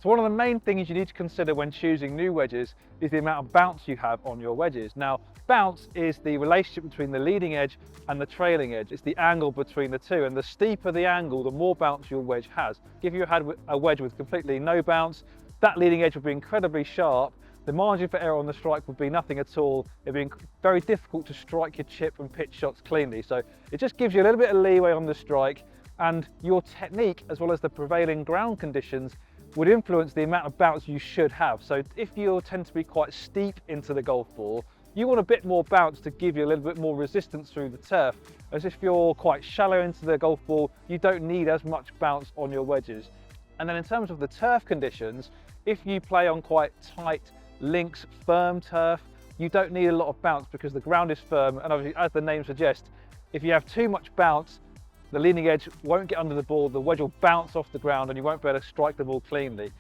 So one of the main things you need to consider when choosing new wedges is the amount of bounce you have on your wedges. Now, bounce is the relationship between the leading edge and the trailing edge. It's the angle between the two, and the steeper the angle, the more bounce your wedge has. If you had a wedge with completely no bounce, that leading edge would be incredibly sharp. The margin for error on the strike would be nothing at all. It'd be very difficult to strike your chip and pitch shots cleanly. So it just gives you a little bit of leeway on the strike, and your technique, as well as the prevailing ground conditions, would influence the amount of bounce you should have. So if you tend to be quite steep into the golf ball, you want a bit more bounce to give you a little bit more resistance through the turf. As if you're quite shallow into the golf ball, you don't need as much bounce on your wedges. And then in terms of the turf conditions, if you play on quite tight links, firm turf, you don't need a lot of bounce because the ground is firm, and obviously, as the name suggests, if you have too much bounce, the leading edge won't get under the ball, the wedge will bounce off the ground and you won't be able to strike the ball cleanly.